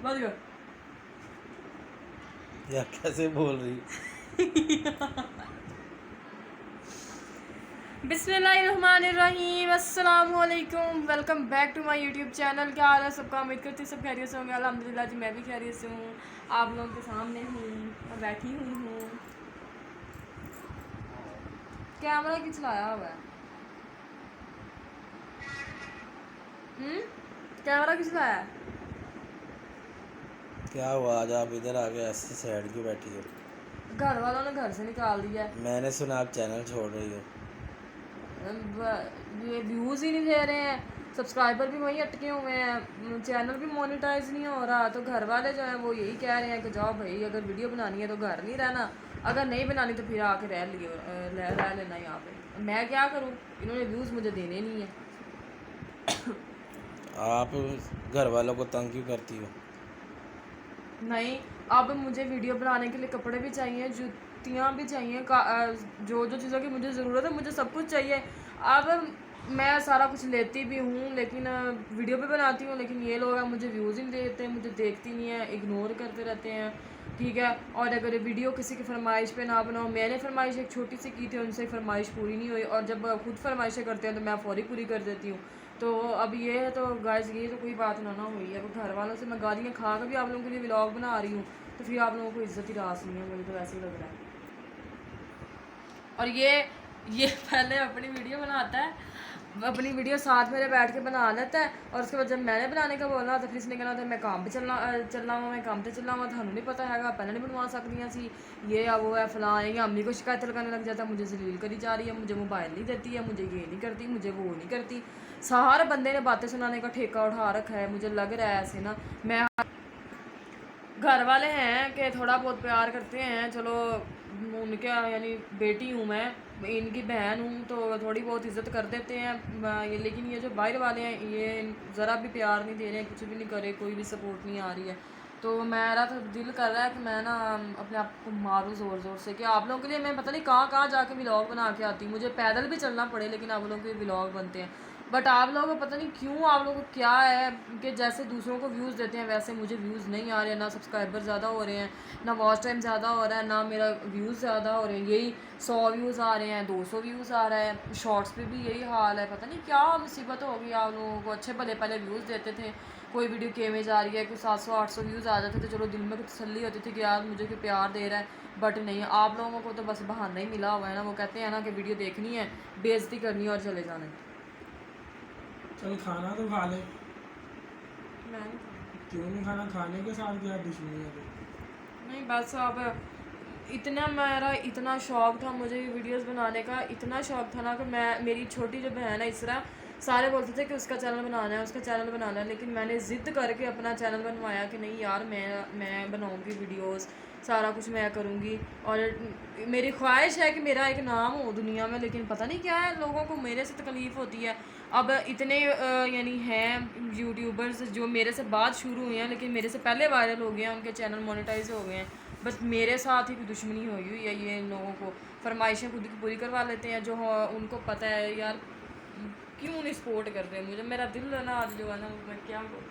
बंद कर। या कैसे बोल रही? बिस्मिल्लाहिर्रहमानिर्रहीम, अस्सलाम वालेकुम, welcome back to my YouTube channel. क्या हाल है सबका? उम्मीद करती हूँ सब खैरियत से होंगे। अल्हम्दुलिल्लाह जी, मैं भी खैरियत से हूँ। आप लोगों के सामने हूँ और बैठी हुई हूँ। कैमरा क्यों चलाया हुआ है? कैमरा क्यों चलाया है? क्या हुआ, आज आप इधर आके ऐसे साइड क्यों बैठी हो? घर वालों ने घर से निकाल दिया है। मैंने सुना आप चैनल छोड़ रही हो। ये व्यूज़ ही नहीं दे रहे हैं, सब्सक्राइबर भी वहीं अटके हुए हैं, चैनल भी मोनेटाइज नहीं हो रहा। तो घर वाले जो हैं वो यही कह रहे हैं कि जाओ भाई, अगर वीडियो बनानी है तो घर नहीं रहना, अगर नहीं बनानी तो फिर आके रह लेना यहाँ पे। मैं क्या करूँ, इन्होंने व्यूज़ मुझे देने नहीं है। आप घर वालों को तंग क्यों करती हो? नहीं, अब मुझे वीडियो बनाने के लिए कपड़े भी चाहिए, जूतियाँ भी चाहिए, जो जो चीज़ों की मुझे ज़रूरत है मुझे सब कुछ चाहिए। अब मैं सारा कुछ लेती भी हूँ, लेकिन वीडियो भी बनाती हूँ, लेकिन ये लोग हैं मुझे व्यूज़ ही नहीं देते, मुझे देखती नहीं है, इग्नोर करते रहते हैं। ठीक है, और अगर वीडियो किसी की फरमाइश पे ना बनाओ, मैंने फरमाइश एक छोटी सी की थी, उनसे फरमाइश पूरी नहीं हुई, और जब खुद फरमाइशें करते हैं तो मैं फौरी पूरी कर देती हूँ। तो अब ये है, तो गाइस ये तो कोई बात ना हुई। अब घर वालों से मैं गालियाँ खा कर भी आप लोगों के लिए व्लॉग बना रही हूँ, तो फिर आप लोगों को इज्जत ही रास नहीं है, मुझे तो ऐसे ही लग रहा है। और ये पहले अपनी वीडियो बनाता है, अपनी वीडियो साथ मेरे बैठ के बना लेता है, और उसके बाद जब मैंने बनाने का बोलना तो फिर इसने कहना था मैं काम पे चलना हुआ, मैं काम पे चलना हुआ, थानू नहीं पता हैगा, पहले नहीं बनवा सकती सी, ये है वो है फलां है, ये अम्मी को शिकायत लगाने लग जाता है, मुझे जलील करी जा रही है, मुझे मोबाइल नहीं देती है, मुझे ये नहीं करती, मुझे वो नहीं करती। हर बंदे ने बातें सुनाने का ठेका उठा रखा है। मुझे लग रहा है ऐसे ना, मैं घर वाले हैं कि थोड़ा बहुत प्यार करते हैं, चलो उनके यानी बेटी हूँ मैं, इनकी बहन हूँ, तो थोड़ी बहुत इज़्ज़त कर देते हैं ये। लेकिन ये जो बाहर वाले हैं ये ज़रा भी प्यार नहीं दे रहे हैं, कुछ भी नहीं करे, कोई भी सपोर्ट नहीं आ रही है। तो मेरा तो दिल कर रहा है कि मैं ना अपने आप को मारूँ ज़ोर ज़ोर से, कि आप लोगों के लिए मैं पता नहीं कहाँ कहाँ जाके व्लॉग बना के आती हूँ, मुझे पैदल भी चलना पड़े लेकिन आप लोगों के व्लॉग बनते हैं। बट आप लोगों को पता नहीं क्यों, आप लोगों को क्या है कि जैसे दूसरों को व्यूज़ देते हैं वैसे मुझे व्यूज़ नहीं आ रहे हैं, ना सब्सक्राइबर ज़्यादा हो रहे हैं, ना वॉच टाइम ज़्यादा हो रहा है, ना मेरा व्यूज़ ज़्यादा हो रहे हैं। यही 100 व्यूज़ आ रहे हैं, 200 व्यूज़ आ रहा है, शॉर्ट्स पे भी यही हाल है। पता नहीं क्या मुसीबत होगी आप लोगों को। अच्छे भले पहले व्यूज़ देते थे, कोई वीडियो के में जा रही है, कोई 700-800 व्यूज़ आ जाते थे, चलो दिल में कुछ तसल्ली होती थी कि यार मुझे कोई प्यार दे रहा है। बट नहीं, आप लोगों को तो बस बहाना ही मिला हुआ है ना, वो कहते हैं ना कि वीडियो देखनी है, बेइज्जती करनी है और चले जाना है। चल खाना तो खा ले। मैं क्यों नहीं खाना? खाने के साथ क्या दुश्मनी है? नहीं, बस अब इतना मेरा इतना शौक़ था मुझे वीडियोस बनाने का, इतना शौक़ था ना कि मेरी छोटी जो बहन है इसरा, सारे बोलते थे कि उसका चैनल बनाना है, उसका चैनल बनाना है, लेकिन मैंने ज़िद करके अपना चैनल बनवाया कि नहीं यार, मैं बनाऊंगी वीडियोस, सारा कुछ मैं करूँगी, और मेरी ख्वाहिश है कि मेरा एक नाम हो दुनिया में। लेकिन पता नहीं क्या है, लोगों को मेरे से तकलीफ़ होती है। अब इतने यानी हैं यूट्यूबर्स जो मेरे से बाद शुरू हुए हैं, लेकिन मेरे से पहले वायरल हो गए हैं, उनके चैनल मोनेटाइज हो गए हैं, बस मेरे साथ ही कोई दुश्मनी हुई है। ये इन लोगों को फरमाइशें खुद की पूरी करवा लेते हैं, जो उनको पता है यार क्यों नहीं सपोर्ट कर रहे मुझे। मेरा दिल है ना आज जो है ना, मैं क्या करूँ।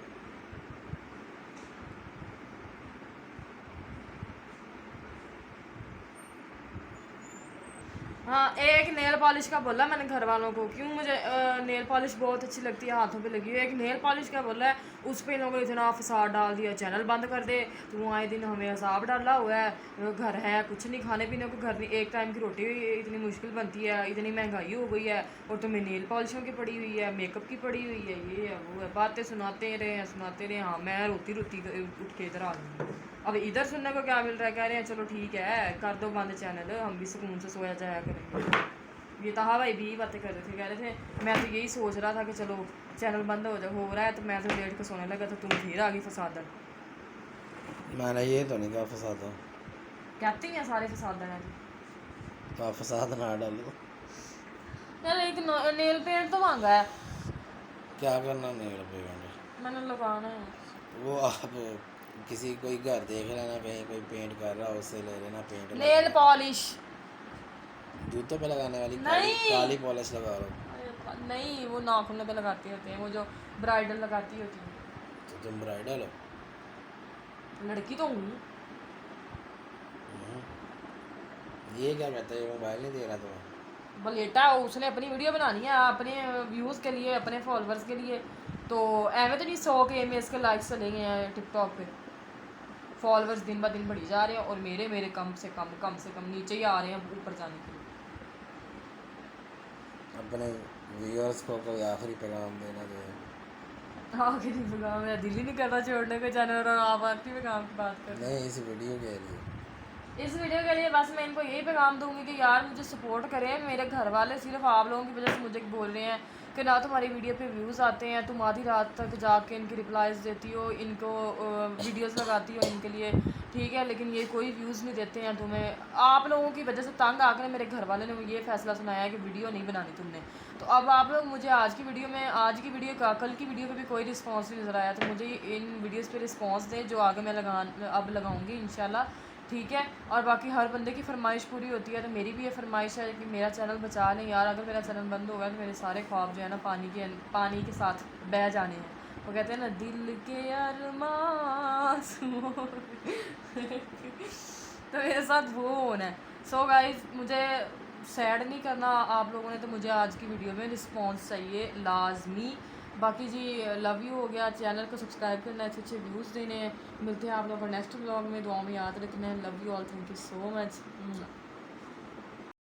हाँ, एक नेल पॉलिश का बोला मैंने घर वालों को, क्यों मुझे नेल पॉलिश बहुत अच्छी लगती है, हाथों पे लगी हुई है। एक नेल पॉलिश का बोला है, उस पर इन लोगों ने इतना फसाद डाल दिया, चैनल बंद कर दे, तू आए दिन हमें हिसाब डाला हुआ है, घर है कुछ नहीं, खाने पीने को घर नहीं, एक टाइम की रोटी इतनी मुश्किल बनती है, इतनी महंगाई हो गई है, और तुम्हें नेल पॉलिशों की पड़ी हुई है, मेकअप की पड़ी हुई है, ये है वो है, बातें सुनाते रहे। हाँ, मैं रोती रोती उठ के इधर आ गई। अब इधर सुनने को क्या मिल रहा है, कह रहे हैं चलो ठीक है कर दो बंद चैनल, हम भी सुकून से सोया जाया करेंगे। ये तहा भाई भी बातें कर रहे थे, कह रहे थे मैं तो यही सोच रहा था कि चलो चैनल बंद हो रहा है, तो मैं तो लेट के सोने लगा, तो तुम फिर आ गई फसादन। मैंने ये तो नहीं कहा फसाद। कहते हैं सारे फसादन है। तो आप फसाद ना डालो। यार एक नेल पेंट तो मांगा है, क्या करना नेल पेंट? मैंने लगाना है। वो आप किसी कोई घर देख लेना, कहीं कोई पेंट कर रहा हो उससे ले लेना पेंट। नेल पॉलिश जूतों पे लगाने वाली नहीं, काली पॉलिश लगा लो। नहीं, वो नाखून पे लगाती होते हैं, वो जो ब्राइडल लगाती होती है। तो तुम ब्राइडल हो? लड़की तो हूँ। ये क्या कहता है, मोबाइल नहीं दे रहा तुम्हें? बलेटा उसने अपनी वीडियो बनानी है अपने व्यूज़ के लिए, अपने फॉलोअर्स के लिए। तो एवं तो नहीं 100 के इसके लाइक्स चले गए हैं टिकटॉक पे, फॉलोअर्स दिन ब दिन बढ़ी जा रहे हैं और मेरे मेरे कम से कम नीचे ही आ रहे हैं ऊपर जाने के लिए। अपने व्यूअर्स को कोई आखिरी पैगाम देना जो है। आखिरी पैगाम, मेरा दिल ही नहीं करता छोड़ने को चैनल, और आप आखिरी पैगाम की बात कर रहे हैं। नहीं, इस वीडियो के लिए। इस वीडियो के लिए बस मैं इनको यही पैगाम दूंगी कि यार मुझे सपोर्ट करें। मेरे घर वाले सिर्फ आप लोगों की वजह से मुझे बोल रहे हैं कि ना तुम्हारी वीडियो पे व्यूज़ आते हैं, तुम आधी रात तक जाके इनकी रिप्लाइज देती हो, इनको वीडियोस लगाती हो इनके लिए, ठीक है, लेकिन ये कोई व्यूज़ नहीं देते हैं तुम्हें। आप लोगों की वजह से तंग आकर मेरे घर वाले ने ये फ़ैसला सुनाया है कि वीडियो नहीं बनानी तुमने। तो अब आप लोग मुझे आज की वीडियो का कल की वीडियो पे भी कोई रिस्पांस नहीं नज़र आया, तो मुझे इन वीडियोस पे रिस्पांस दें जो आगे मैं अब लगाऊंगी इंशाल्लाह, ठीक है। और बाकी हर बंदे की फरमाइश पूरी होती है, तो मेरी भी ये फरमाइश है कि मेरा चैनल बचा लें यार। अगर मेरा चैनल बंद होगा तो मेरे सारे ख्वाब जो है ना पानी के साथ बह जाने हैं। वो कहते हैं ना, दिल के अरमां तो मेरे साथ वो होना है। सो गाइस, मुझे सैड नहीं करना आप लोगों ने, तो मुझे आज की वीडियो में रिस्पॉन्स चाहिए लाजमी। बाकी जी लव यू हो गया, चैनल को सब्सक्राइब करना है, अच्छे व्यूज़ देने हैं। मिलते हैं आप लोगों को नेक्स्ट ब्लॉग में, दुआ में याद रखना है। Love you all, thank you so much.